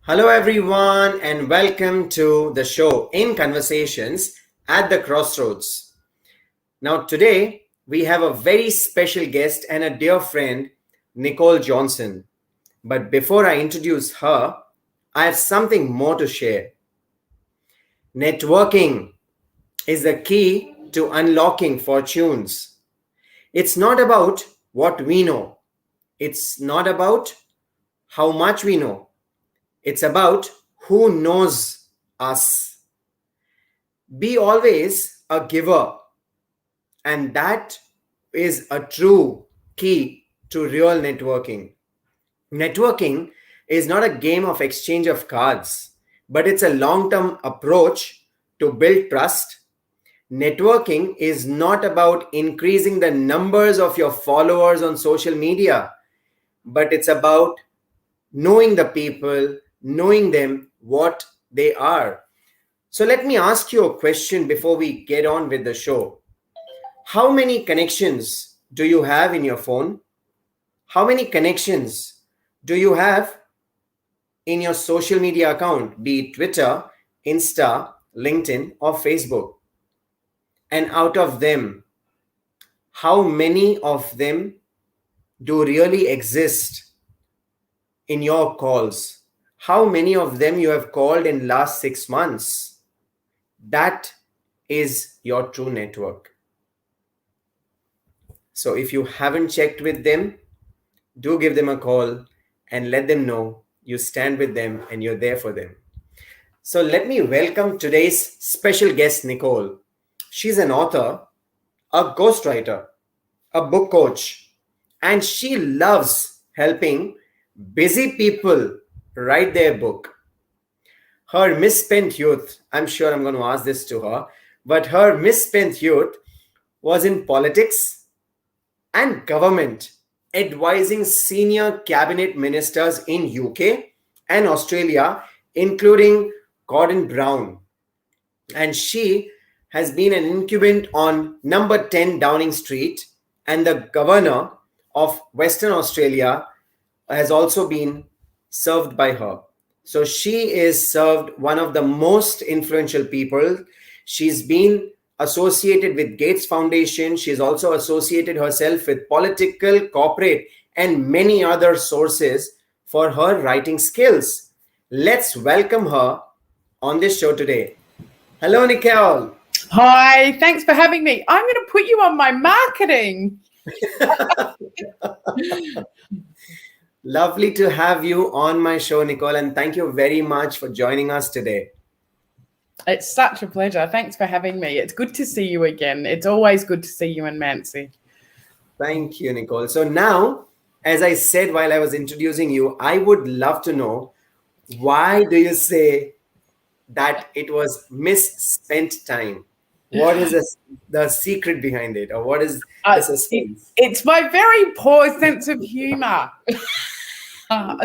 Hello, everyone, and welcome to the show In Conversations at the Crossroads. Now, today we have a very special guest and a dear friend, Nicole Johnston. But before I introduce her, I have something more to share. Networking is the key to unlocking fortunes. It's not about what we know, it's not about how much we know. It's about who knows us. Be always a giver, and that is a true key to real networking. Networking is not a game of exchange of cards, but it's a long term approach to build trust. Networking is not about increasing the numbers of your followers on social media, but it's about knowing the people, knowing them what they are. So let me ask you a question before we get on with the show. How many connections do you have in your phone? How many connections do you have in your social media account, be it Twitter, Insta, LinkedIn, or Facebook? And out of them, how many of them do really exist in your calls? How many of them you have called in last 6 months? That is your true network. So if you haven't checked with them, do give them a call and let them know you stand with them and you're there for them. So let me welcome today's special guest, Nicole. She's an author, a ghostwriter, a book coach, and she loves helping busy people write their book. Her misspent youth, I'm sure I'm going to ask this to her, but her misspent youth was in politics and government, advising senior cabinet ministers in UK and Australia, including Gordon Brown. And she has been an incumbent on No.10 Downing Street, and the governor of Western Australia has also been served by her. So she is served one of the most influential people. She's been associated with Gates Foundation. She's also associated herself with political, corporate, and many other sources for her writing skills. Let's welcome her on this show today. Hello, Nicole. Hi, thanks for having me. I'm going to put you on my marketing. Lovely to have you on my show, Nicole, and thank you very much for joining us today. It's such a pleasure. Thanks for having me. It's good to see you again. It's always good to see you and Mancy. Thank you, Nicole. So now, as I said while I was introducing you, I would love to know, why do you say that it was misspent time? What is the secret behind it, or what is the suspense? It's my very poor sense of humor.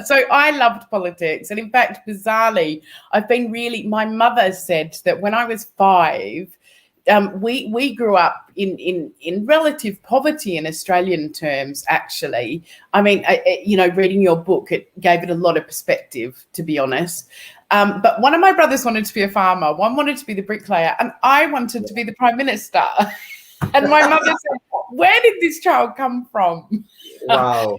So I loved politics, and in fact, bizarrely, my mother said that when I was 5, we grew up in relative poverty in Australian terms, actually. I mean, reading your book, it gave it a lot of perspective, to be honest. But one of my brothers wanted to be a farmer, one wanted to be the bricklayer, and I wanted to be the Prime Minister. And my mother said, where did this child come from? Wow.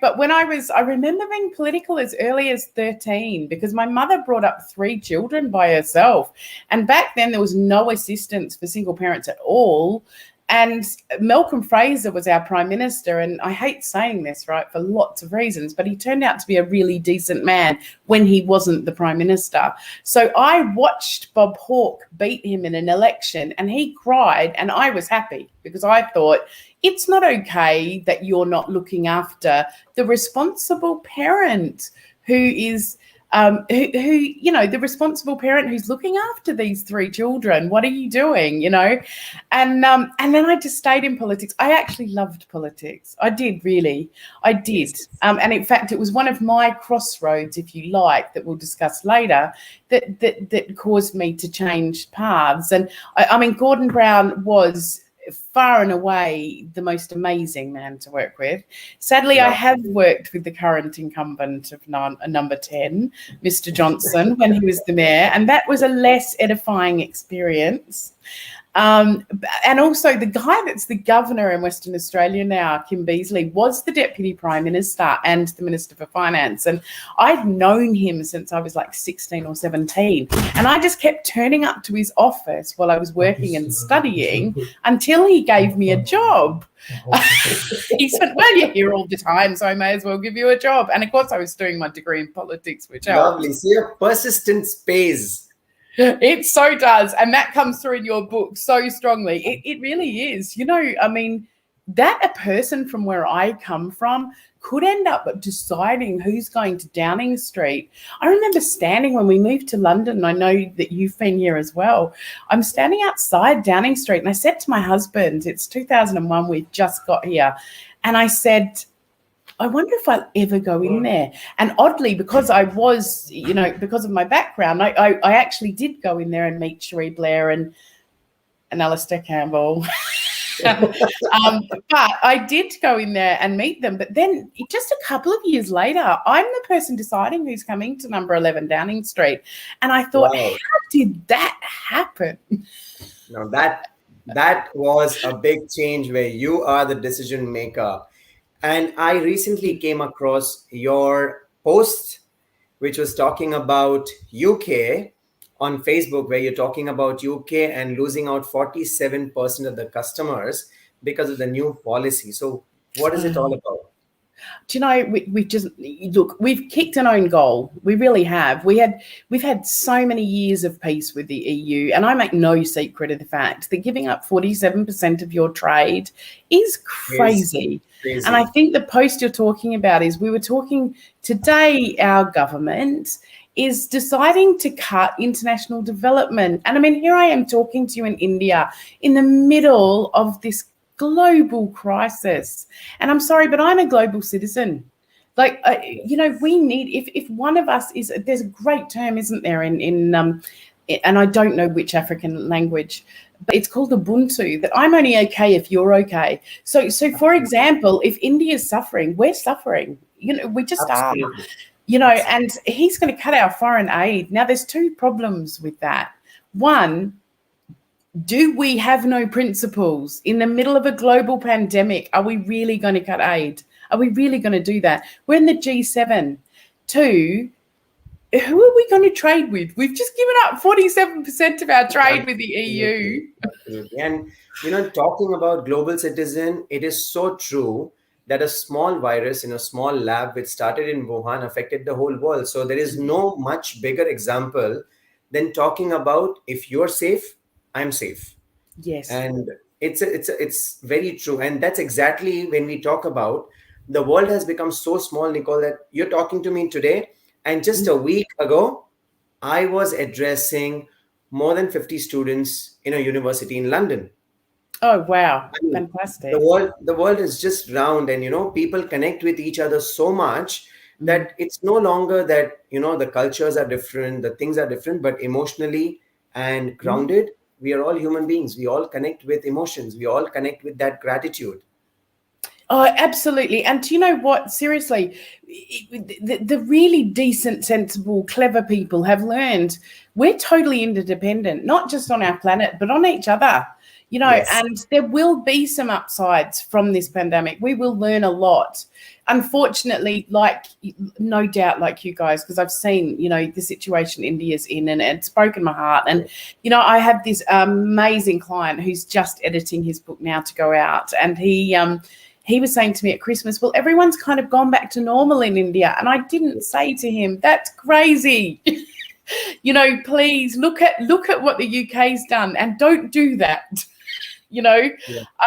But when I remember being political as early as 13, because my mother brought up 3 children by herself. And back then there was no assistance for single parents at all. And Malcolm Fraser was our Prime Minister. And I hate saying this, right, for lots of reasons, but he turned out to be a really decent man when he wasn't the Prime Minister. So I watched Bob Hawke beat him in an election, and he cried, and I was happy because I thought, it's not okay that you're not looking after the responsible parent who is the responsible parent who's looking after these 3 children. What are you doing? And then I just stayed in politics. I actually loved politics. I did, really. I did. And in fact, it was one of my crossroads, if you like, that we'll discuss later, that caused me to change paths. And I mean, Gordon Brown was far and away the most amazing man to work with. Sadly, I Love. have worked with the current incumbent of number 10, Mr. Johnston, when he was the mayor, and that was a less edifying experience. And also the guy that's the governor in Western Australia now, Kim Beazley, was the Deputy Prime Minister and the Minister for Finance. And I'd known him since I was like 16 or 17. And I just kept turning up to his office while I was working and studying until he gave me a job. He said, well, you're here all the time, so I may as well give you a job. And of course, I was doing my degree in politics, which helped. Lovely. So your persistence pays. It so does. And that comes through in your book so strongly. It really is. You know, I mean, that a person from where I come from could end up deciding who's going to Downing Street. I remember standing when we moved to London. I know that you've been here as well. I'm standing outside Downing Street and I said to my husband, it's 2001, we've just got here. And I said, I wonder if I'll ever go in there. And oddly, because I was, you know, because of my background, I actually did go in there and meet Cherie Blair and Alistair Campbell. But I did go in there and meet them. But then just a couple of years later, I'm the person deciding who's coming to number 11 Downing Street. And I thought, Wow. how did that happen? Now that was a big change where you are the decision maker. And I recently came across your post, which was talking about UK on Facebook, where you're talking about UK and losing out 47% of the customers because of the new policy. So what is it all about? Do you know, we just look, we've kicked an own goal. We really have. We've had so many years of peace with the EU, and I make no secret of the fact that giving up 47% of your trade is crazy. Crazy. And I think the post you're talking about is we were talking today, our government is deciding to cut international development. And I mean, here I am talking to you in India in the middle of this global crisis. And I'm sorry, but I'm a global citizen. Like, you know, we need, if one of us is, there's a great term, isn't there, in and I don't know which African language, but it's called Ubuntu, that I'm only okay if you're okay. So for example, if India's suffering, we're suffering. You know, we just Absolutely. are. You know, and he's going to cut our foreign aid. Now, there's two problems with that. One, do we have no principles? In the middle of a global pandemic, are we really going to cut aid? Are we really going to do that? We're in the G7. Two, who are we going to trade with? We've just given up 47% of our trade with the EU. Absolutely. And, you know, talking about global citizen, it is so true that a small virus in a small lab which started in Wuhan affected the whole world. So there is no much bigger example than talking about if you're safe, I'm safe. Yes. And it's very true. And that's exactly when we talk about the world has become so small, Nicole, that you're talking to me today. And just a week ago, I was addressing more than 50 students in a university in London. Oh, wow. I mean, Fantastic. the world is just round, and, you know, people connect with each other so much that it's no longer that, you know, the cultures are different, the things are different, but emotionally and grounded, we are all human beings. We all connect with emotions. We all connect with that gratitude. Oh, absolutely. And do you know what? Seriously, the really decent, sensible, clever people have learned we're totally interdependent, not just on our planet, but on each other. You know, Yes. and there will be some upsides from this pandemic. We will learn a lot. Unfortunately, like, no doubt, like you guys, because I've seen, you know, the situation India's in, and it's broken my heart. And, you know, I have this amazing client who's just editing his book now to go out. And he was saying to me at Christmas, well, everyone's kind of gone back to normal in India. And I didn't say to him, that's crazy. You know, please look at what the UK's done and don't do that. You know,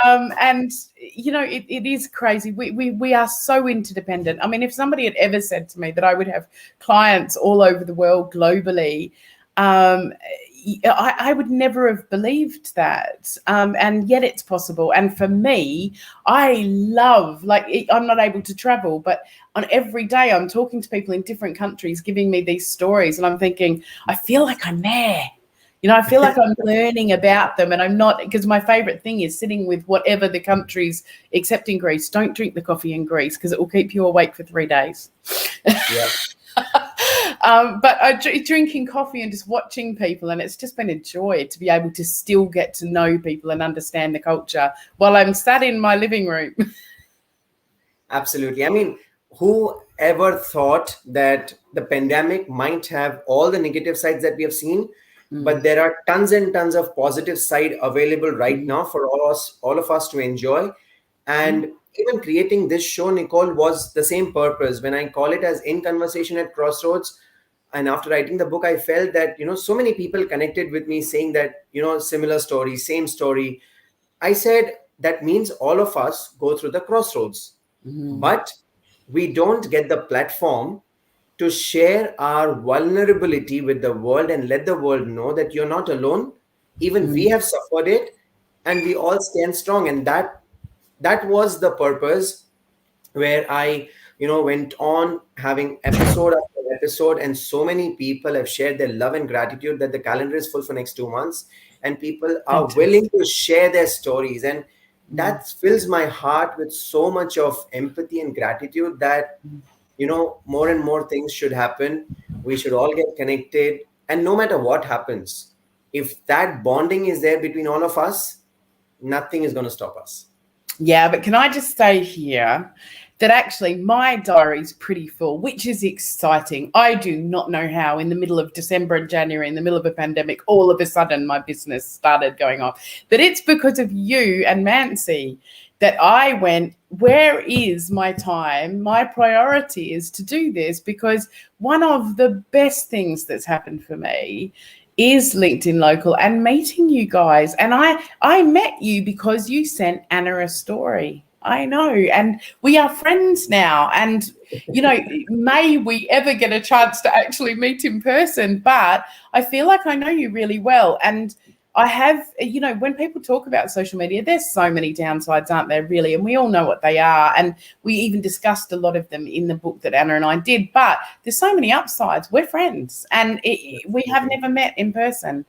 and, you know, it is crazy. We are so interdependent. I mean, if somebody had ever said to me that I would have clients all over the world globally, I would never have believed that. And yet it's possible. And for me, I love, like, I'm not able to travel, but on every day I'm talking to people in different countries, giving me these stories. And I'm thinking, I feel like I'm there. I feel like I'm learning about them, and I'm not, because my favorite thing is sitting with whatever the countries, except in Greece. Don't drink the coffee in Greece because it will keep you awake for 3 days. Yeah. But drinking coffee and just watching people, and it's just been a joy to be able to still get to know people and understand the culture while I'm sat in my living room. Absolutely. I mean, who ever thought that the pandemic might have all the negative sides that we have seen, but there are tons and tons of positive side available right now for all of us to enjoy. And even creating this show, Nicole, was the same purpose. When I call it as In Conversation at Crossroads, and after writing the book, I felt that, so many people connected with me saying that, similar story, same story. I said, that means all of us go through the crossroads, but we don't get the platform to share our vulnerability with the world and let the world know that you're not alone. Even we have suffered it, and we all stand strong. And that was the purpose, where I went on having episode after episode, and so many people have shared their love and gratitude that the calendar is full for next 2 months, and people are willing to share their stories. And that fills my heart with so much of empathy and gratitude that more and more things should happen. We should all get connected, and no matter what happens, if that bonding is there between all of us, nothing is going to stop us. Yeah, but can I just say here that actually my diary's pretty full, which is exciting. I do not know how in the middle of December and January, in the middle of a pandemic, all of a sudden my business started going off. But it's because of you and Mancy that I went, where is my time? My priority is to do this, because one of the best things that's happened for me is LinkedIn Local and meeting you guys. And I met you because you sent Anna a story. I know. And we are friends now. And, may we ever get a chance to actually meet in person. But I feel like I know you really well. And I have, when people talk about social media, there's so many downsides, aren't there, really? And we all know what they are. And we even discussed a lot of them in the book that Anna and I did. But there's so many upsides. We're friends, and we have never met in person.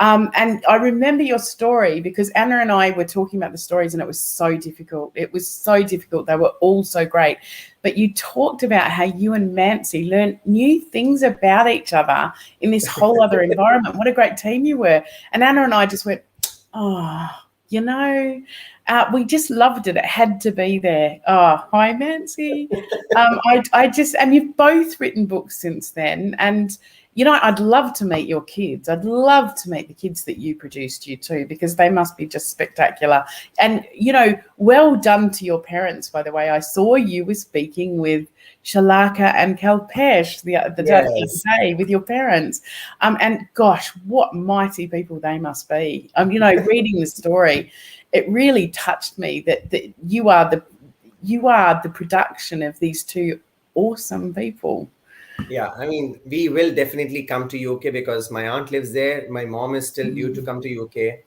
And I remember your story because Anna and I were talking about the stories, and it was so difficult. It was so difficult. They were all so great. But you talked about how you and Mancy learned new things about each other in this whole other environment. What a great team you were. And Anna and I just went, we just loved it. It had to be there. Oh, hi, Mancy. And you've both written books since then. And I'd love to meet your kids. I'd love to meet the kids that you produced, you two, because they must be just spectacular. And, well done to your parents, by the way. I saw you were speaking with Shalaka and Kalpesh the other day with your parents. And gosh, what mighty people they must be. Reading the story, it really touched me that you are the production of these two awesome people. Yeah, I mean, we will definitely come to UK because my aunt lives there. My mom is still due to come to UK.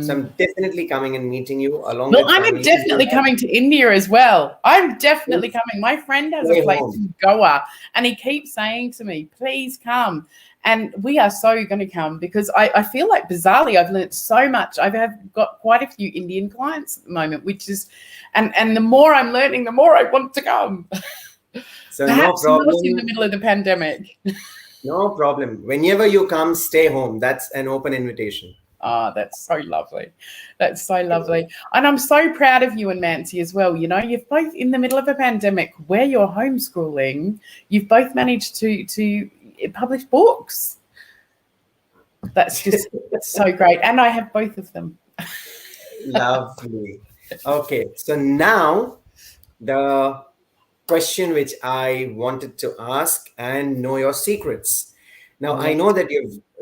So I'm definitely coming and meeting you along with I'm family. definitely coming to India as well. I'm definitely coming. My friend has a place in Goa, and he keeps saying to me, please come. And we are so going to come because I feel like bizarrely I've learned so much. I've got quite a few Indian clients at the moment, which is, and the more I'm learning, the more I want to come. So perhaps no problem. Not in the middle of the pandemic. No problem. Whenever you come, stay home. That's an open invitation. Oh, that's so lovely. That's so lovely. And I'm so proud of you and Mancy as well. You've both, in the middle of a pandemic where you're homeschooling, you've both managed to publish books. That's just so great. And I have both of them. Lovely. Okay. So now the question which I wanted to ask and know your secrets. Now, I know that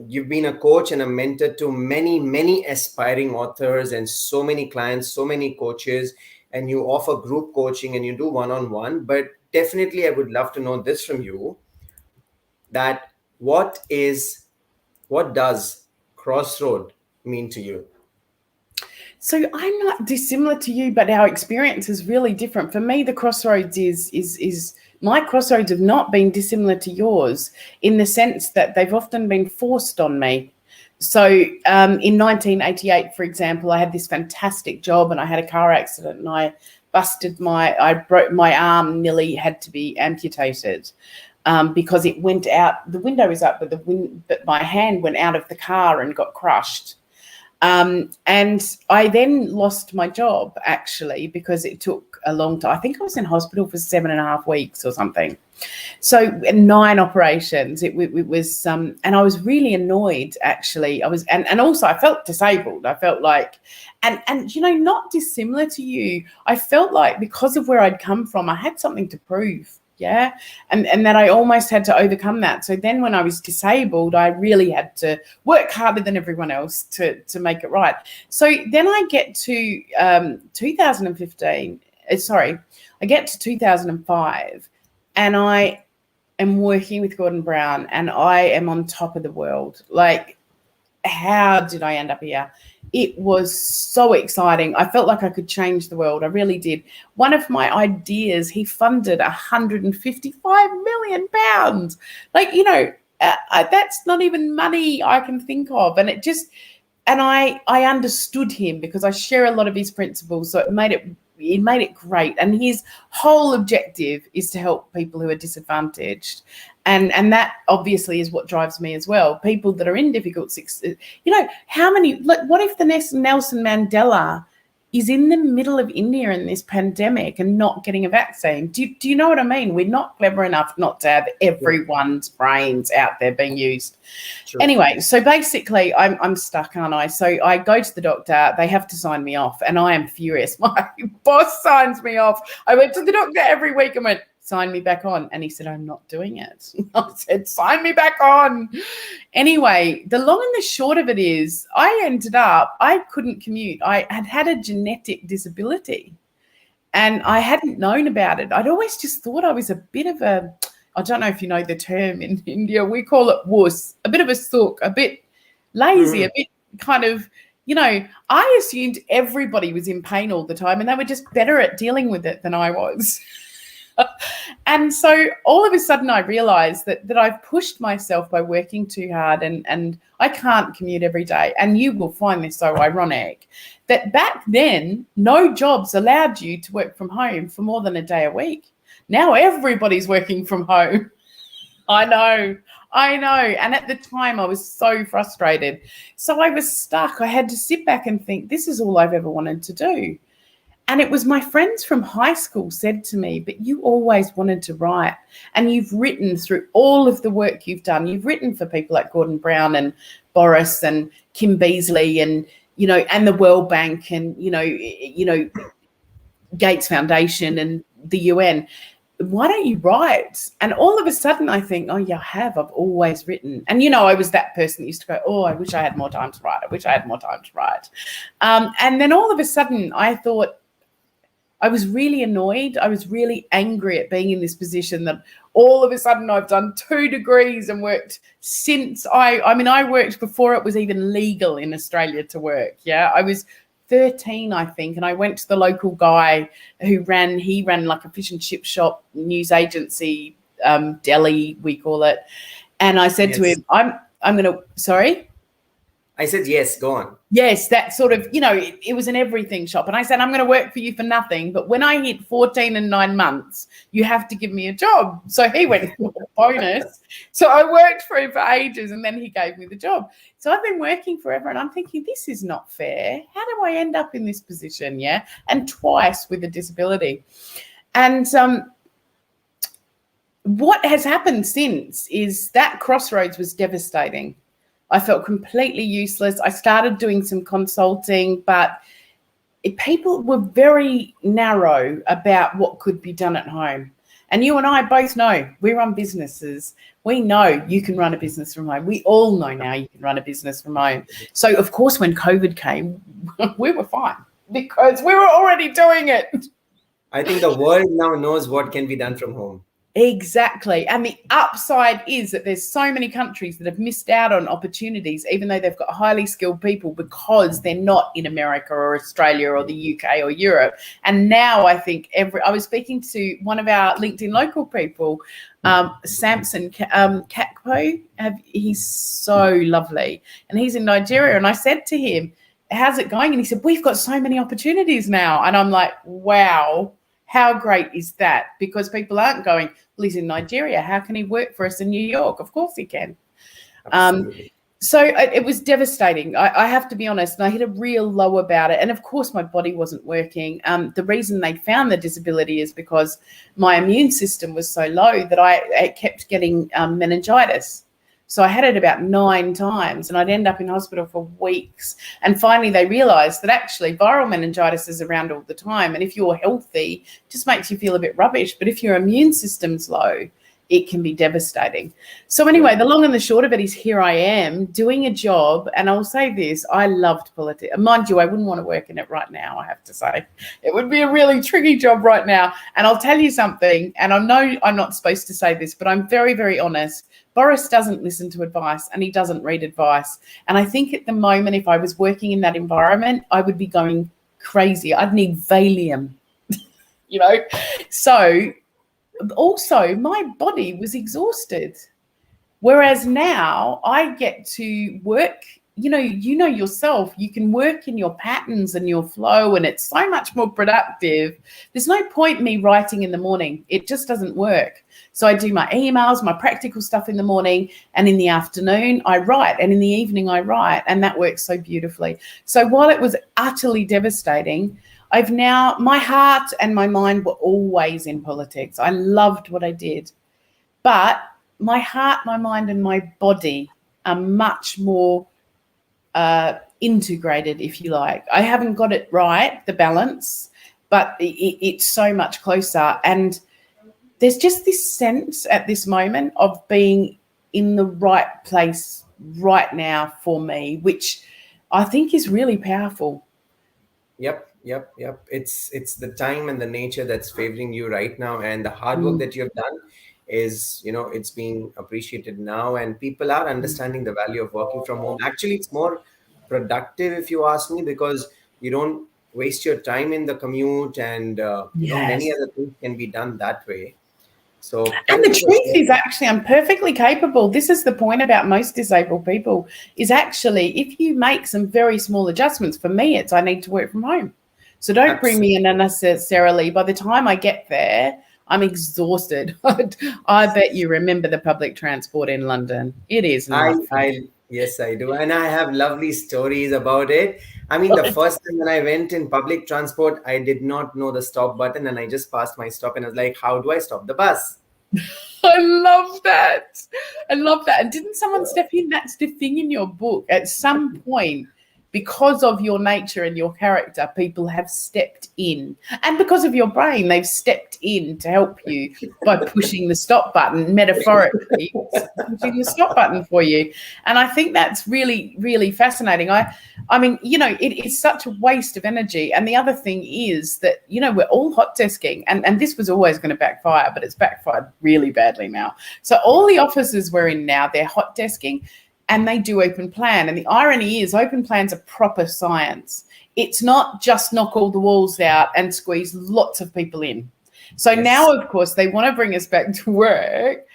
you've been a coach and a mentor to many aspiring authors and so many clients, so many coaches, and you offer group coaching and you do one-on-one. But definitely, I would love to know this from you: that what does crossroad mean to you? So I'm not dissimilar to you, but our experience is really different. For me, the crossroads is my crossroads have not been dissimilar to yours in the sense that they've often been forced on me. So in 1988, for example, I had this fantastic job and I had a car accident and I broke my arm, nearly had to be amputated because it went out. The window is up, but my hand went out of the car and got crushed. And I then lost my job, actually, because it took a long time. I think I was in hospital for 7.5 weeks or something. So 9 operations. It was, and I was really annoyed, actually. And also I felt disabled. I felt like, and not dissimilar to you. I felt like because of where I'd come from, I had something to prove. Yeah. And that I almost had to overcome that. So then when I was disabled, I really had to work harder than everyone else to make it right. So then I get to 2015. I get to 2005 and I am working with Gordon Brown and I am on top of the world. Like, how did I end up here? It was so exciting. I felt like I could change the world. I really did. One of my ideas, he funded £155 million. Like, that's not even money I can think of. And I understood him because I share a lot of his principles. So it made it great. And his whole objective is to help people who are disadvantaged. And that obviously is what drives me as well. People that are in difficult, what if the Nelson Mandela is in the middle of India in this pandemic and not getting a vaccine? Do you know what I mean? We're not clever enough not to have everyone's brains out there being used. True. Anyway, so basically I'm stuck, aren't I? So I go to the doctor. They have to sign me off and I am furious. My boss signs me off. I went to the doctor every week and went, sign me back on. And he said, I'm not doing it. I said, sign me back on. Anyway, the long and the short of it is I couldn't commute. I had a genetic disability and I hadn't known about it. I'd always just thought I was a bit of I don't know if you know the term in India, we call it wuss, a bit of a sook, a bit lazy, a bit kind of, I assumed everybody was in pain all the time and they were just better at dealing with it than I was. And so all of a sudden I realized that I've pushed myself by working too hard and I can't commute every day. And you will find this so ironic that back then, no jobs allowed you to work from home for more than a day a week. Now everybody's working from home. I know. And at the time I was so frustrated. So I was stuck. I had to sit back and think, this is all I've ever wanted to do. And it was my friends from high school said to me, but you always wanted to write and you've written through all of the work you've done. You've written for people like Gordon Brown and Boris and Kim Beazley and, and the World Bank and, Gates Foundation and the UN. Why don't you write? And all of a sudden I think, oh, yeah, I've always written. And, I was that person that used to go, oh, I wish I had more time to write. And then all of a sudden I thought, I was really annoyed. I was really angry at being in this position that all of a sudden I've done 2 degrees and worked since I worked before it was even legal in Australia to work. Yeah, I was 13, I think, and I went to the local guy who ran like a fish and chip shop, news agency, deli, we call it. And I said to him, I'm going to, sorry? I said, yes, go on. Yes, that sort of, it was an everything shop. And I said, I'm going to work for you for nothing. But when I hit 14 and 9 months, you have to give me a job. So he went for a bonus. So I worked for him for ages and then he gave me the job. So I've been working forever and I'm thinking, this is not fair. How do I end up in this position? Yeah. And twice with a disability. And what has happened since is that Crossroads was devastating. I felt completely useless. I started doing some consulting, but people were very narrow about what could be done at home. And you and I both know we run businesses. We know you can run a business from home. We all know now you can run a business from home. So, of course, when COVID came, we were fine because we were already doing it. I think the world now knows what can be done from home. Exactly. And the upside is that there's so many countries that have missed out on opportunities, even though they've got highly skilled people, because they're not in America or Australia or the UK or Europe. And now I think I was speaking to one of our LinkedIn local people, Samson Kakpo. He's so lovely. And he's in Nigeria. And I said to him, how's it going? And he said, we've got so many opportunities now. And I'm like, wow. How great is that? Because people aren't going, well, he's in Nigeria. How can he work for us in New York? Of course he can. So it was devastating. I have to be honest. And I hit a real low about it. And of course, my body wasn't working. The reason they found the disability is because my immune system was so low that I kept getting meningitis. So I had it about 9 times and I'd end up in hospital for weeks. And finally, they realised that actually viral meningitis is around all the time. And if you're healthy, it just makes you feel a bit rubbish. But if your immune system's low, it can be devastating. So anyway, the long and the short of it is here I am doing a job. And I'll say this, I loved politics. Mind you, I wouldn't want to work in it right now, I have to say. It would be a really tricky job right now. And I'll tell you something, and I know I'm not supposed to say this, but I'm very, very honest. Boris doesn't listen to advice and he doesn't read advice. And I think at the moment, if I was working in that environment, I would be going crazy. I'd need Valium, So also my body was exhausted. Whereas now I get to work, you know yourself, you can work in your patterns and your flow, and it's so much more productive. There's no point me writing in the morning. It just doesn't work. So I do my emails, my practical stuff in the morning, and in the afternoon I write, and in the evening I write, and that works so beautifully. So while it was utterly devastating, my heart and my mind were always in politics. I loved what I did, but my heart, my mind, and my body are much more integrated, if you like. I haven't got it right, the balance, but it's so much closer. And there's just this sense at this moment of being in the right place right now for me, which I think is really powerful. Yep. It's the time and the nature that's favoring you right now, and the hard work that you've done is, it's being appreciated now, and people are understanding the value of working from home. Actually, it's more productive, if you ask me, because you don't waste your time in the commute, and many other things can be done that way. So, and the truth is, actually, I'm perfectly capable. This is the point about most disabled people, is actually if you make some very small adjustments, for me, it's I need to work from home. So don't bring me in unnecessarily. By the time I get there, I'm exhausted. I bet you remember the public transport in London. It is not fun. Yes, I do. And I have lovely stories about it. I mean, the first time when I went in public transport, I did not know the stop button, and I just passed my stop and I was like, how do I stop the bus? I love that. And didn't someone step in? That's the thing in your book. At some point, because of your nature and your character, people have stepped in. And because of your brain, they've stepped in to help you by pushing the stop button, metaphorically, pushing the stop button for you. And I think that's really, really fascinating. I mean, it is such a waste of energy. And the other thing is that, we're all hot desking. And this was always going to backfire, but it's backfired really badly now. So all the offices we're in now, they're hot desking. And they do open plan. And the irony is open plan's a proper science. It's not just knock all the walls out and squeeze lots of people in. So now, of course, they want to bring us back to work,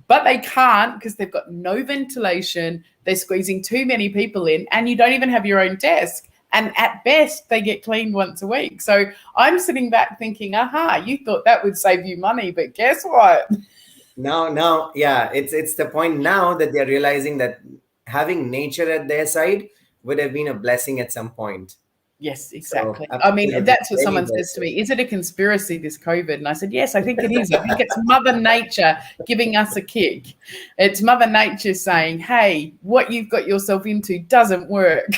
but they can't because they've got no ventilation. They're squeezing too many people in, and you don't even have your own desk. And at best, they get cleaned once a week. So I'm sitting back thinking, you thought that would save you money, but guess what? Now, yeah, it's the point now that they're realizing that having nature at their side would have been a blessing at some point. Yes, exactly. So, I mean, that's what someone says to me. Is it a conspiracy, this COVID? And I said, yes, I think it is. I think it's Mother Nature giving us a kick. It's Mother Nature saying, hey, what you've got yourself into doesn't work.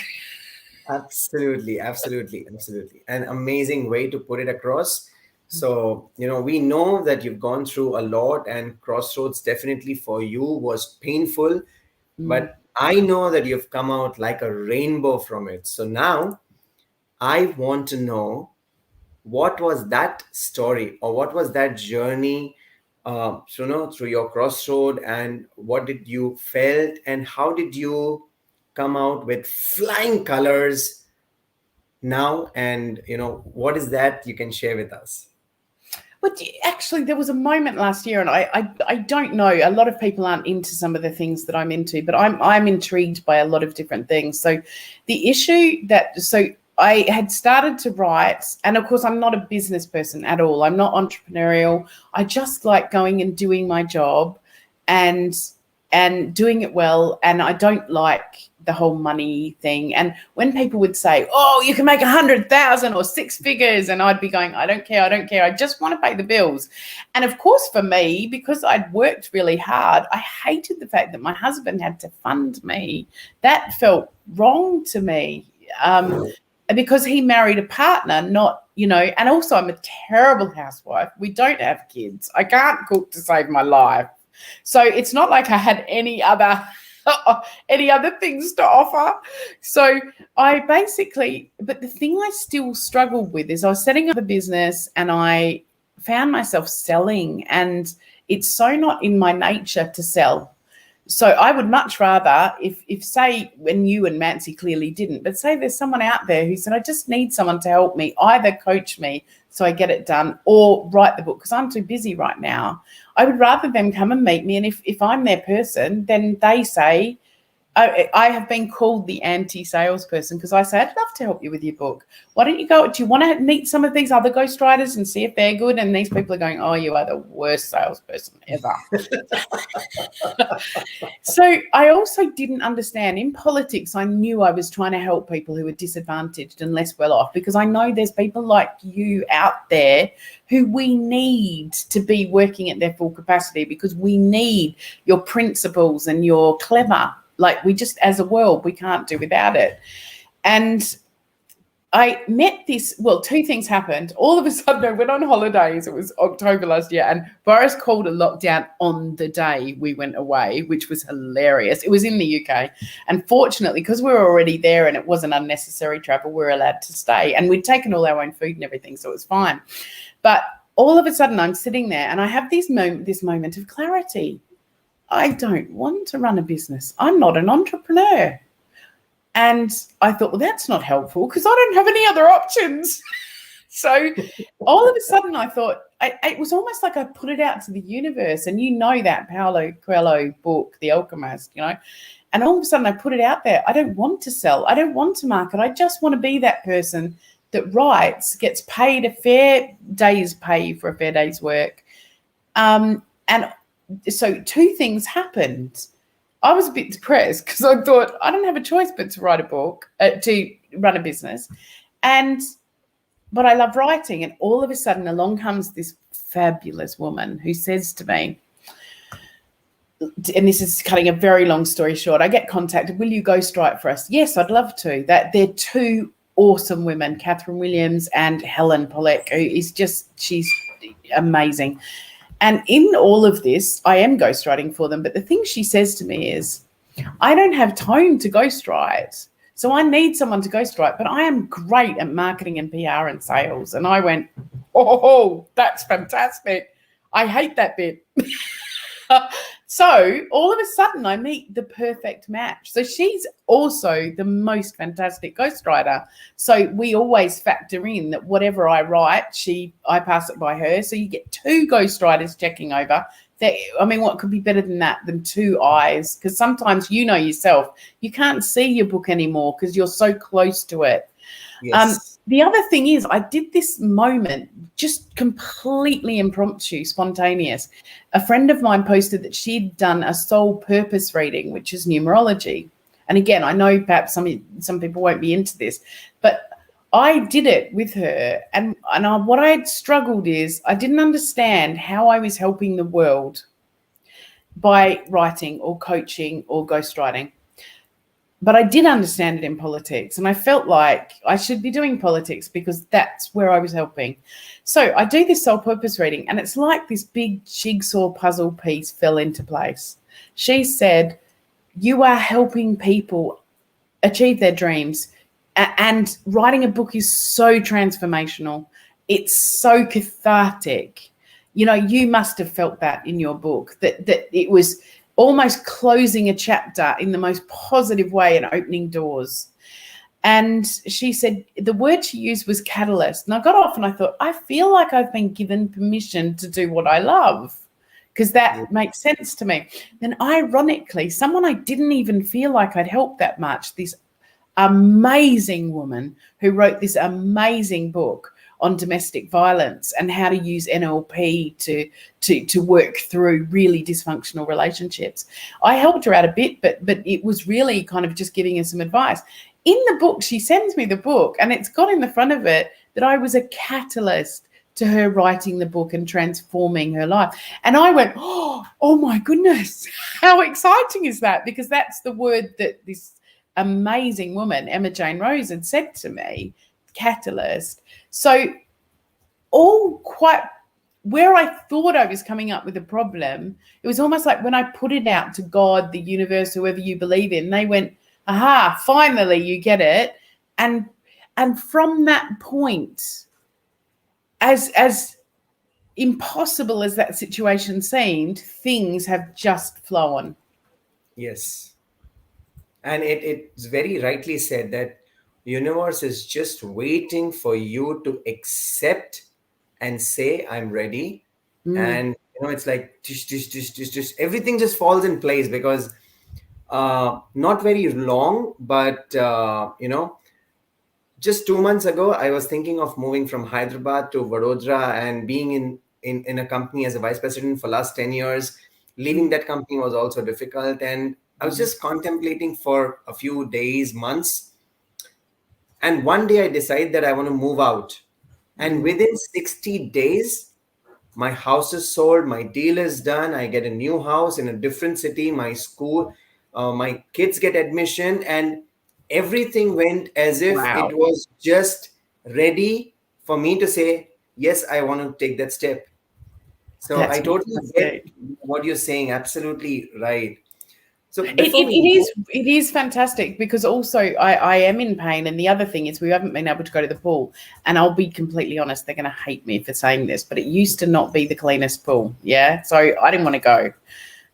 Absolutely. An amazing way to put it across. So, we know that you've gone through a lot, and Crossroads definitely for you was painful, but I know that you've come out like a rainbow from it. So now I want to know, what was that story, or what was that journey so no, through your crossroad, and what did you felt, and how did you come out with flying colors now, and what is that you can share with us? But actually, there was a moment last year, and I don't know. A lot of people aren't into some of the things that I'm into, but I'm intrigued by a lot of different things. So, the issue I had started to write, and of course, I'm not a business person at all. I'm not entrepreneurial. I just like going and doing my job, and doing it well. And I don't like the whole money thing. And when people would say, "Oh, you can make 100,000 or six figures," and I'd be going, "I don't care. I don't care. I just want to pay the bills." And of course, for me, because I'd worked really hard, I hated the fact that my husband had to fund me. That felt wrong to me. Because he married a partner, not, and also I'm a terrible housewife. We don't have kids. I can't cook to save my life. So it's not like I had any other things to offer. So I basically, but the thing I still struggled with is I was setting up a business and I found myself selling, and it's so not in my nature to sell. So I would much rather, if say, when you and Mancy clearly didn't, but say there's someone out there who said, I just need someone to help me, either coach me so I get it done or write the book because I'm too busy right now. I would rather them come and meet me. And if I'm their person, then they say, I have been called the anti-salesperson because I say, I'd love to help you with your book. Why don't you go? Do you want to meet some of these other ghostwriters and see if they're good? And these people are going, oh, you are the worst salesperson ever. So I also didn't understand. In politics, I knew I was trying to help people who were disadvantaged and less well off, because I know there's people like you out there who we need to be working at their full capacity, because we need your principles and your clever. Like, we just, as a world, we can't do without it. And I met this, well, two things happened. All of a sudden, I went on holidays. It was October last year, and Boris called a lockdown on the day we went away, which was hilarious. It was in the UK. And fortunately, because we were already there and it wasn't unnecessary travel, we were allowed to stay. And we'd taken all our own food and everything, so it was fine. But all of a sudden, I'm sitting there and I have this moment of clarity. I don't want to run a business. I'm not an entrepreneur. And I thought, well, that's not helpful because I don't have any other options. So all of a sudden I thought, it was almost like I put it out to the universe. And you know that Paulo Coelho book, The Alchemist, and all of a sudden I put it out there. I don't want to sell. I don't want to market. I just want to be that person that writes, gets paid a fair day's pay for a fair day's work. And so two things happened. I was a bit depressed because I thought I don't have a choice but to write a book, to run a business. But I love writing. And all of a sudden along comes this fabulous woman who says to me, and this is cutting a very long story short, I get contacted, will you ghostwrite for us? Yes, I'd love to. That they're two awesome women, Catherine Williams and Helen Pollack, who is she's amazing. And in all of this, I am ghostwriting for them. But the thing she says to me is, I don't have time to ghostwrite. So I need someone to ghostwrite, but I am great at marketing and PR and sales. And I went, oh, that's fantastic. I hate that bit. So all of a sudden I meet the perfect match. So she's also the most fantastic ghostwriter. So we always factor in that whatever I write, I pass it by her. So you get two ghostwriters checking over. What could be better than that, than two eyes? Because sometimes yourself, you can't see your book anymore because you're so close to it. Yes. The other thing is, I did this moment just completely impromptu, spontaneous. A friend of mine posted that she'd done a soul purpose reading, which is numerology. And again, I know perhaps some people won't be into this, but I did it with her. And what I had struggled is I didn't understand how I was helping the world by writing or coaching or ghostwriting. But I did understand it in politics, and I felt like I should be doing politics because that's where I was helping. So I do this soul purpose reading, and it's like this big jigsaw puzzle piece fell into place. She said, you are helping people achieve their dreams, and writing a book is so transformational. It's so cathartic. You know, you must have felt that in your book, that it was almost closing a chapter in the most positive way and opening doors. And she said the word she used was catalyst. And I got off and I thought, I feel like I've been given permission to do what I love, because that makes sense to me. Then ironically, someone I didn't even feel like I'd helped that much, this amazing woman who wrote this amazing book on domestic violence and how to use NLP to work through really dysfunctional relationships. I helped her out a bit, but it was really kind of just giving her some advice. In the book, she sends me the book, and it's got in the front of it that I was a catalyst to her writing the book and transforming her life. And I went, oh my goodness, how exciting is that? Because that's the word that this amazing woman, Emma Jane Rose, had said to me, catalyst. So all quite where I thought I was coming up with a problem, it was almost like when I put it out to God, the universe, whoever you believe in, they went, aha, finally you get it. And from that point, as impossible as that situation seemed, things have just flown. Yes. And it's very rightly said that the universe is just waiting for you to accept and say, I'm ready. And, it's like, just everything just falls in place, because not very long, but, just 2 months ago, I was thinking of moving from Hyderabad to Vadodara and being in a company as a vice president for last 10 years. Leaving that company was also difficult. And I was just contemplating for a few days, months. And one day I decide that I want to move out. And within 60 days, my house is sold, my deal is done. I get a new house in a different city, my school, my kids get admission, and everything went as if it was just ready for me to say, yes, I want to take that step. So That's I totally fantastic. get what you're saying. Absolutely right. So It is fantastic, because also I am in pain. And the other thing is, we haven't been able to go to the pool. And I'll be completely honest, they're going to hate me for saying this, but it used to not be the cleanest pool. Yeah. So I didn't want to go,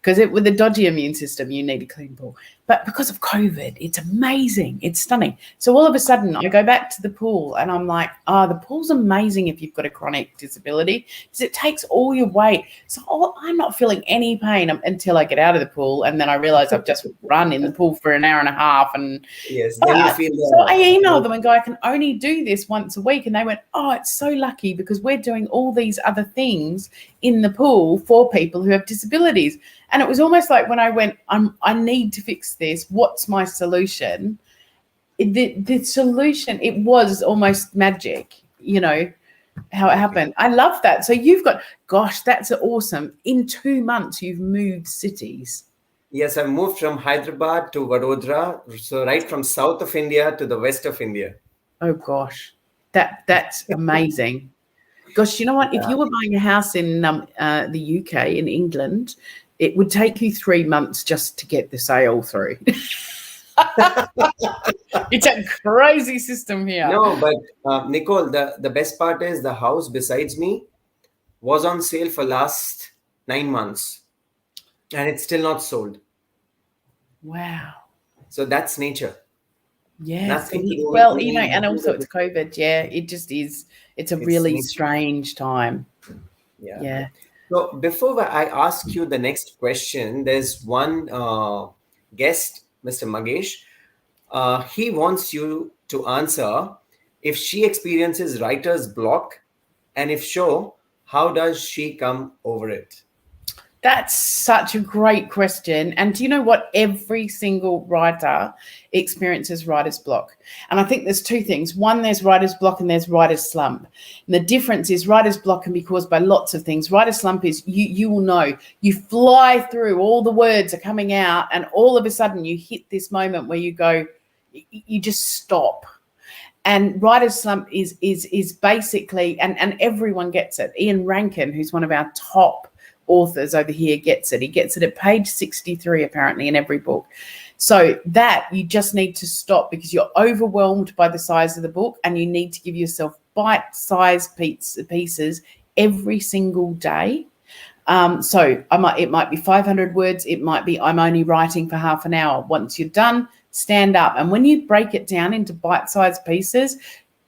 because with a dodgy immune system, you need a clean pool. But because of COVID, it's amazing. It's stunning. So all of a sudden, I go back to the pool and I'm like, the pool's amazing if you've got a chronic disability, because it takes all your weight. So I'm not feeling any pain until I get out of the pool. And then I realize I've just run in the pool for an hour and a half. And yes, then you feel so I emailed them and go, I can only do this once a week. And they went, it's so lucky, because we're doing all these other things in the pool for people who have disabilities. And it was almost like when I went, I need to fix this. What's my solution? The solution, it was almost magic, how it happened. I love that. So you've got, gosh, that's awesome. In 2 months, you've moved cities. Yes, I moved from Hyderabad to Vadodara. So right from south of India to the west of India. Oh, gosh, that's amazing. Gosh, you know what? If you were buying a house in the UK, in England, it would take you 3 months just to get the sale through. It's a crazy system here. No, but Nicole, the best part is the house besides me was on sale for last 9 months, and it's still not sold. Wow. So that's nature. Yes. Well, and also it's COVID. Yeah, it just is. It's a really strange time. Yeah. So before I ask you the next question, there's one guest, Mr. Magesh. He wants you to answer if she experiences writer's block, and if so, how does she come over it? That's such a great question. And do you know what? Every single writer experiences writer's block. And I think there's two things. One, there's writer's block and there's writer's slump. And the difference is writer's block can be caused by lots of things. Writer's slump is you will know. You fly through, all the words are coming out, and all of a sudden you hit this moment where you go, you just stop. And writer's slump is basically, and everyone gets it. Ian Rankin, who's one of our top authors over here, gets it. He gets it at page 63 apparently in every book. So that you just need to stop, because you're overwhelmed by the size of the book, and you need to give yourself bite-sized pieces every single day. So it might be 500 words. It might be I'm only writing for half an hour. Once you're done, stand up. And when you break it down into bite-sized pieces,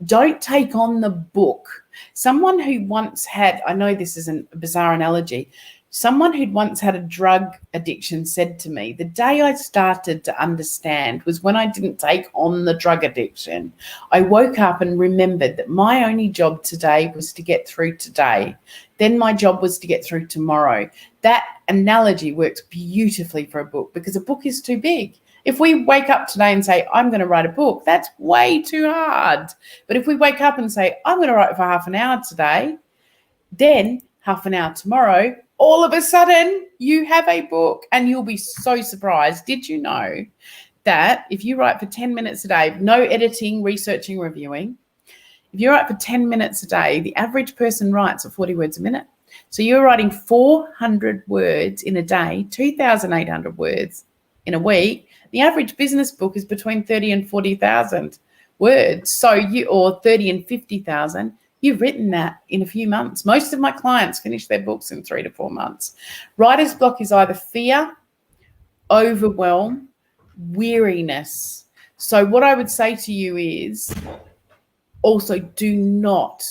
don't take on the book. Someone who once had, I know this is a bizarre analogy, someone who'd once had a drug addiction said to me, the day I started to understand was when I didn't take on the drug addiction. I woke up and remembered that my only job today was to get through today. Then my job was to get through tomorrow. That analogy works beautifully for a book because a book is too big. If we wake up today and say, I'm going to write a book, that's way too hard. But if we wake up and say, I'm going to write for half an hour today, then half an hour tomorrow, all of a sudden you have a book, and you'll be so surprised. Did you know that if you write for 10 minutes a day, no editing, researching, reviewing, if you write for 10 minutes a day, the average person writes at 40 words a minute. So you're writing 400 words in a day, 2,800 words in a week. The average business book is between 30 and 40,000 words. So or 30 and 50,000. You've written that in a few months. Most of my clients finish their books in 3 to 4 months. Writer's block is either fear, overwhelm, weariness. So what I would say to you is also do not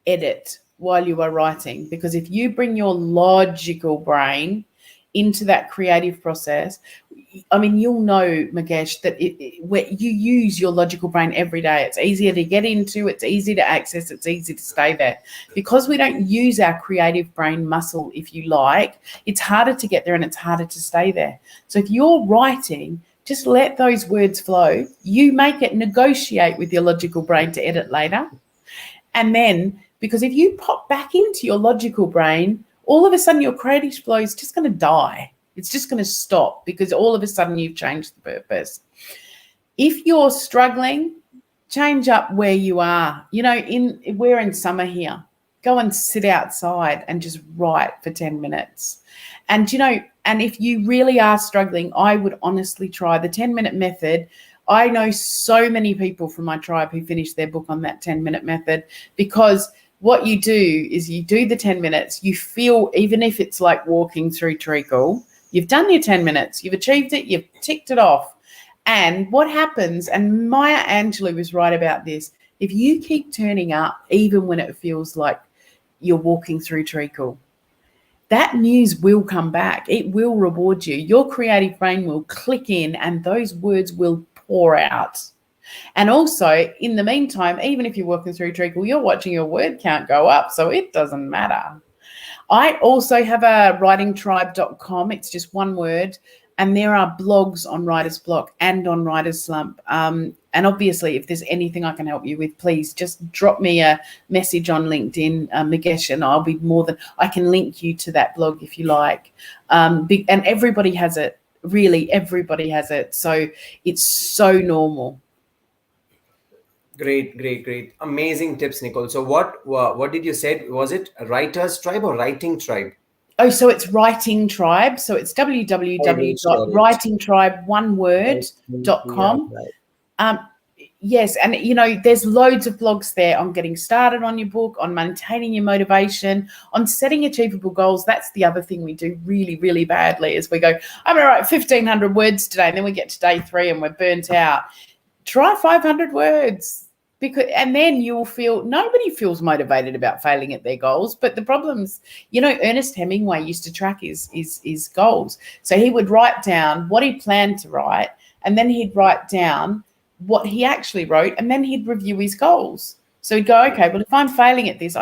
edit while you are writing, because if you bring your logical brain into that creative process, I mean, you'll know, Mukesh, that where you use your logical brain every day. It's easier to get into, it's easy to access, it's easy to stay there. Because we don't use our creative brain muscle, if you like, it's harder to get there and it's harder to stay there. So if you're writing, just let those words flow. You make it, negotiate with your logical brain to edit later. And then, because if you pop back into your logical brain, all of a sudden your creative flow is just going to die. It's just going to stop because all of a sudden you've changed the purpose. If you're struggling, change up where you are. You know, we're in summer here. Go and sit outside and just write for 10 minutes. And, you know, and if you really are struggling, I would honestly try the 10-minute method. I know so many people from my tribe who finished their book on that 10-minute method, because what you do is you do the 10 minutes, you feel, even if it's like walking through treacle, you've done your 10 minutes, you've achieved it, you've ticked it off. And what happens, and Maya Angelou was right about this, if you keep turning up, even when it feels like you're walking through treacle, that news will come back. It will reward you. Your creative brain will click in and those words will pour out. And also, in the meantime, even if you're walking through treacle, you're watching your word count go up, so it doesn't matter. I also have a writingtribe.com. It's just one word. And there are blogs on Writer's Block and on Writer's Slump. And obviously, if there's anything I can help you with, please just drop me a message on LinkedIn, Mukesh, and I'll be more than, I can link you to that blog if you like. And everybody has it. Really, everybody has it. So it's so normal. Great. Amazing tips, Nicole. So what did you say? Was it a writer's tribe or writing tribe? Oh, so it's Writing Tribe. So it's www.writingtribe.com. Yes, and you know, there's loads of blogs there on getting started on your book, on maintaining your motivation, on setting achievable goals. That's the other thing we do really, really badly is we go, I'm going to write 1,500 words today, and then we get to day 3 and we're burnt out. Try 500 words. And then you'll feel, nobody feels motivated about failing at their goals. But the problems, you know, Ernest Hemingway used to track his goals. So he would write down what he planned to write, and then he'd write down what he actually wrote, and then he'd review his goals. So he'd go, okay, well, if I'm failing at this,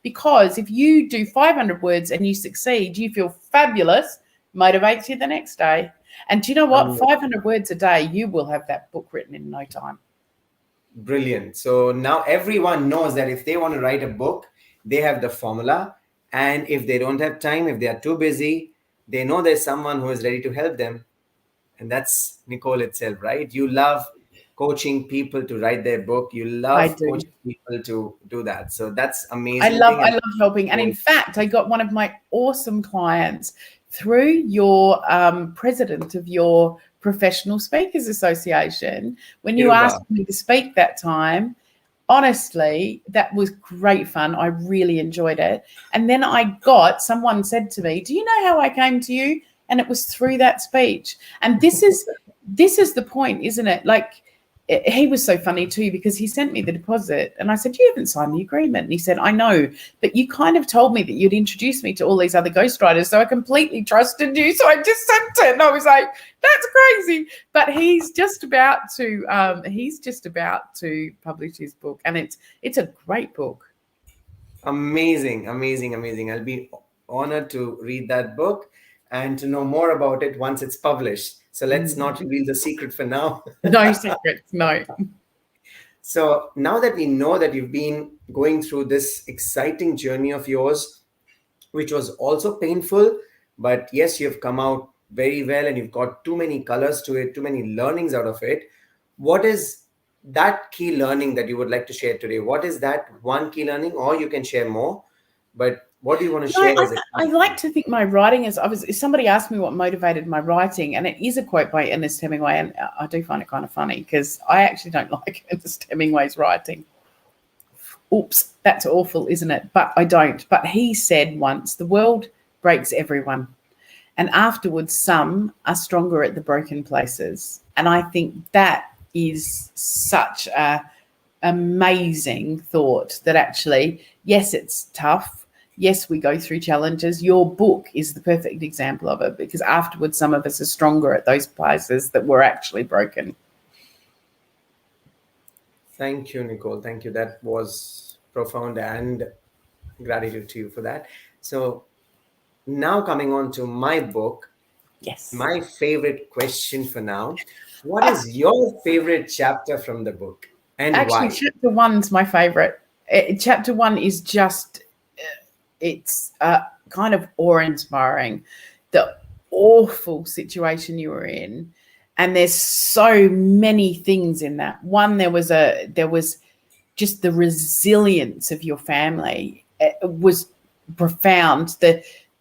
because if you do 500 words and you succeed, you feel fabulous, motivates you the next day. And do you know what? 500 words a day, you will have that book written in no time. Brilliant. So now everyone knows that if they want to write a book, they have the formula. And if they don't have time, if they are too busy, they know there's someone who is ready to help them. And that's Nicole itself, right? You love coaching people to write their book. You love coaching people to do that. So that's amazing. I love helping. And in fact, I got one of my awesome clients through your president of your Professional Speakers Association. When you asked me to speak that time, honestly, that was great fun. I really enjoyed it. And then someone said to me, do you know how I came to you? And it was through that speech. And this is the point, isn't it? Like, he was so funny too, because he sent me the deposit and I said, you haven't signed the agreement. And he said, I know, but you kind of told me that you'd introduce me to all these other ghostwriters, so I completely trusted you. So I just sent it. And I was like, that's crazy. But he's just about to publish his book, and it's a great book. Amazing, amazing, amazing. I'll be honored to read that book and to know more about it once it's published. So let's not reveal the secret for now. No secrets, no. So now that we know that you've been going through this exciting journey of yours, which was also painful, but yes, you've come out very well and you've got too many colors to it, too many learnings out of it. What is that key learning that you would like to share today? What is that one key learning, or you can share more, but what do you want to share as a I like to think my writing is, somebody asked me what motivated my writing, and it is a quote by Ernest Hemingway, and I do find it kind of funny because I actually don't like Ernest Hemingway's writing. Oops, that's awful, isn't it? But I don't. But he said once, the world breaks everyone, and afterwards some are stronger at the broken places. And I think that is such a amazing thought, that actually, yes, it's tough. Yes, we go through challenges. Your book is the perfect example of it, because afterwards some of us are stronger at those places that were actually broken. Thank you, Nicole. Thank you. That was profound, and gratitude to you for that. So now coming on to my book, Yes. my favorite question for now. What is your favorite chapter from the book, and Actually, why? chapter 1's my favorite. Chapter 1 is just, it's kind of awe-inspiring. The awful situation you were in, and there's so many things in that. One, there was just the resilience of your family. It was profound.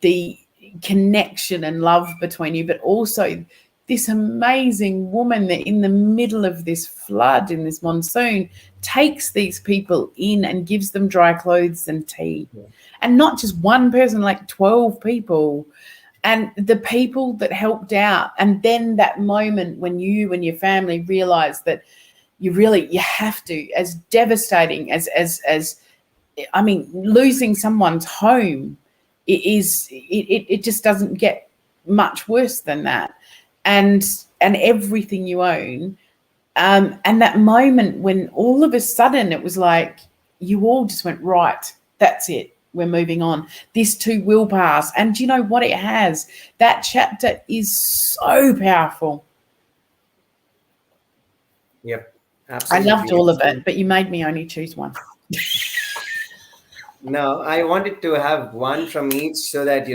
The connection and love between you, but also this amazing woman that in the middle of this flood, in this monsoon, takes these people in and gives them dry clothes and tea. Yeah. And not just one person, like 12 people. And the people that helped out. And then that moment when you and your family realize that you have to, as devastating as I mean, losing someone's home, it just doesn't get much worse than that. And everything you own. And that moment when all of a sudden it was like you all just went, right, that's it. We're moving on. This too will pass. And you know what it has? That chapter is so powerful. Yep, absolutely. I loved all of it, but you made me only choose one. No, I wanted to have one from each so that,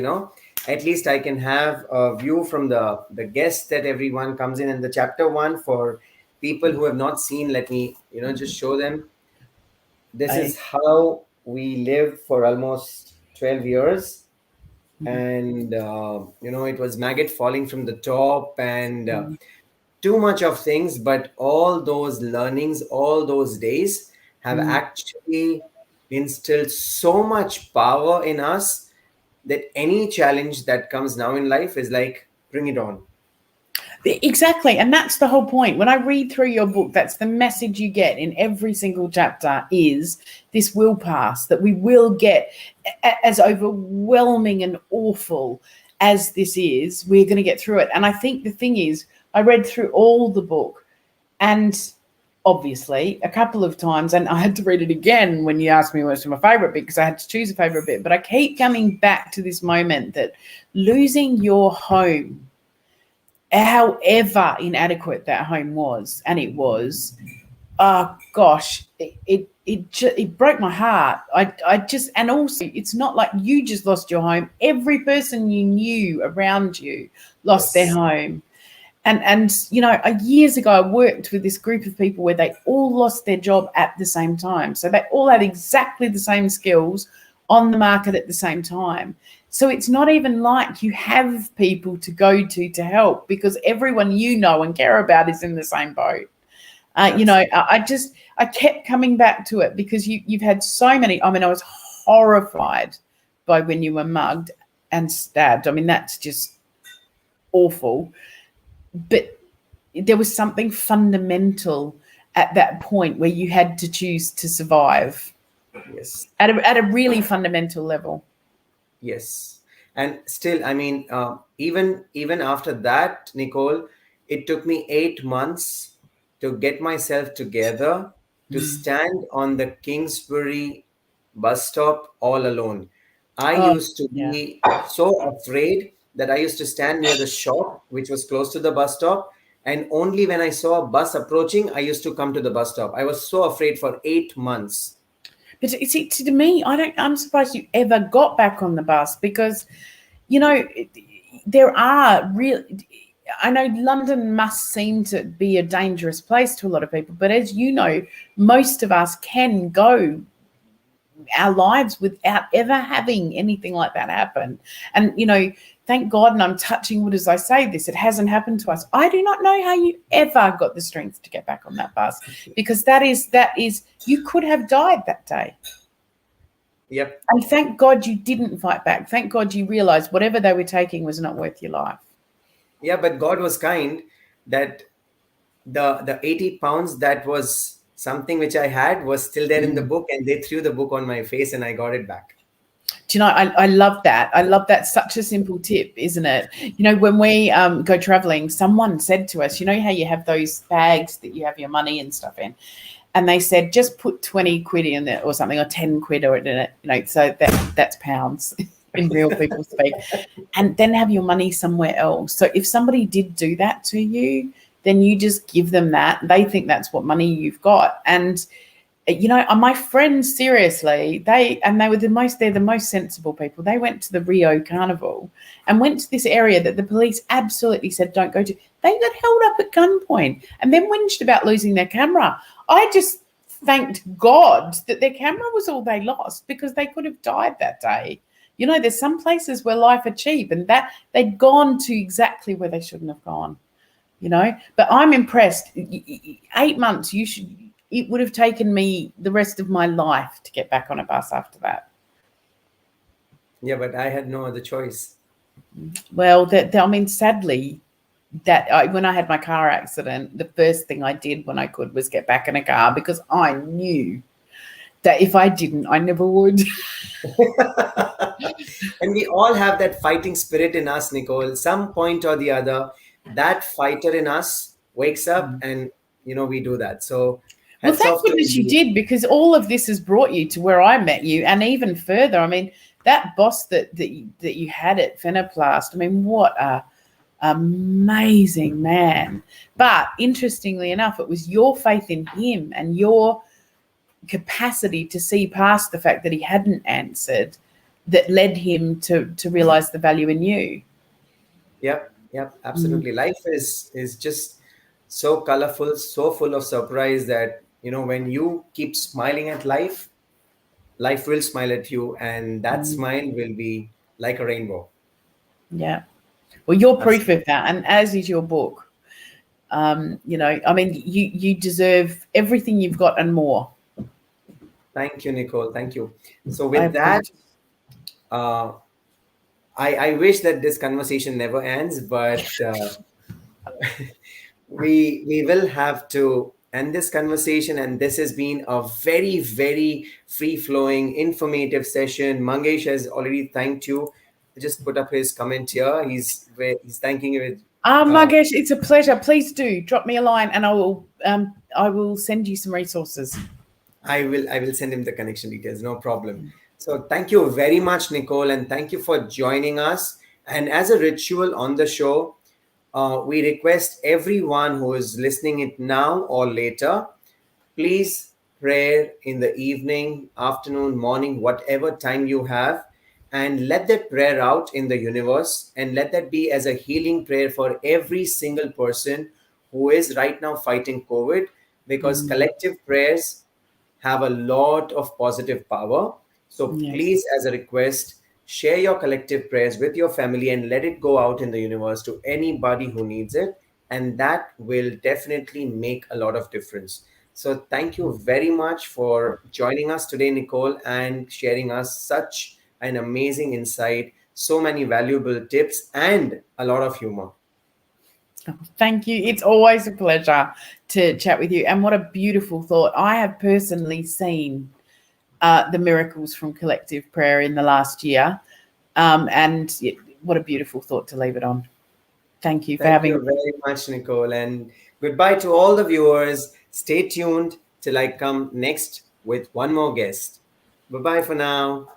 at least I can have a view from the guest that everyone comes in. And the chapter 1, for people who have not seen, let me, just show them. This is how we lived for almost 12 years. And, it was maggot falling from the top and too much of things. But all those learnings, all those days have actually instilled so much power in us that any challenge that comes now in life is like, bring it on. Exactly. And that's the whole point. When I read through your book, that's the message you get in every single chapter, is this will pass, that we will get, as overwhelming and awful as this is, we're going to get through it. And I think the thing is, I read through all the book, and obviously a couple of times, and I had to read it again when you asked me what's my favorite bit, because I had to choose a favorite bit, but I keep coming back to this moment that losing your home, however inadequate that home was, and it was, oh gosh, it broke my heart. I just, and also it's not like you just lost your home. Every person you knew around you lost their home. And years ago, I worked with this group of people where they all lost their job at the same time. So they all had exactly the same skills on the market at the same time. So it's not even like you have people to go to help, because everyone you know and care about is in the same boat. I kept coming back to it because you've had so many. I mean, I was horrified by when you were mugged and stabbed. I mean, that's just awful. But there was something fundamental at that point where you had to choose to survive. Yes. At a really fundamental level. Yes. And still, I mean, even after that, Nicole, it took me 8 months to get myself together to stand on the Kingsbury bus stop all alone. I Oh, used to yeah. be so afraid that I used to stand near the shop, which was close to the bus stop. And only when I saw a bus approaching, I used to come to the bus stop. I was so afraid for 8 months. But see, to me, I'm surprised you ever got back on the bus because, you know, there are real. I know London must seem to be a dangerous place to a lot of people, but as you know, most of us can go our lives without ever having anything like that happen. And, thank God, and I'm touching wood as I say this, it hasn't happened to us. I do not know how you ever got the strength to get back on that bus because that is, you could have died that day. Yep. And thank God you didn't fight back. Thank God you realized whatever they were taking was not worth your life. Yeah, but God was kind that the 80 pounds that was something which I had was still there in the book, and they threw the book on my face and I got it back. Do you know, I love that. I love that. Such a simple tip, isn't it? When we go traveling, someone said to us, how you have those bags that you have your money and stuff in? And they said, just put 20 quid in it or something, or 10 quid or in it, so that's pounds in real people speak. And then have your money somewhere else. So if somebody did do that to you, then you just give them that. They think that's what money you've got. And my friends, seriously, they're the most sensible people. They went to the Rio Carnival and went to this area that the police absolutely said don't go to. They got held up at gunpoint and then whinged about losing their camera. I just thanked God that their camera was all they lost because they could have died that day. There's some places where life are cheap and that they'd gone to exactly where they shouldn't have gone. But I'm impressed. 8 months, it would have taken me the rest of my life to get back on a bus after that. Yeah, but I had no other choice. Well, sadly, when I had my car accident, the first thing I did when I could was get back in a car because I knew that if I didn't, I never would. And we all have that fighting spirit in us, Nicole. Some point or the other, that fighter in us wakes up and, we do that. So well, thank goodness you did, because all of this has brought you to where I met you and even further. I mean, that boss that you had at Phenoplast, I mean, what a amazing man. But interestingly enough, it was your faith in him and your capacity to see past the fact that he hadn't answered that led him to realize the value in you. Yep, absolutely. Life is just so colorful, so full of surprise that, when you keep smiling at life, life will smile at you, and that smile will be like a rainbow. Yeah. Well, you're proof of that, and as is your book. You deserve everything you've got and more. Thank you, Nicole. Thank you. So with that, I wish that this conversation never ends, but we will have to end this conversation. And this has been a very, very free-flowing, informative session. Mangesh has already thanked you. Just put up his comment here. He's thanking you. Mangesh, it's a pleasure. Please do drop me a line, and I will send you some resources. I will send him the connection details. No problem. So thank you very much, Nicole, and thank you for joining us. And as a ritual on the show, we request everyone who is listening it now or later, please pray in the evening, afternoon, morning, whatever time you have, and let that prayer out in the universe, and let that be as a healing prayer for every single person who is right now fighting COVID, because collective prayers have a lot of positive power. So please, as a request, share your collective prayers with your family and let it go out in the universe to anybody who needs it. and that will definitely make a lot of difference. So thank you very much for joining us today, Nicole, and sharing us such an amazing insight, so many valuable tips, and a lot of humor. Thank you. It's always a pleasure to chat with you. And what a beautiful thought. I have personally seen the miracles from collective prayer in the last year. And what a beautiful thought to leave it on. Thank you for Thank having you me. very much, Nicole, and goodbye to all the viewers. Stay tuned till I come next with one more guest. Bye bye for now.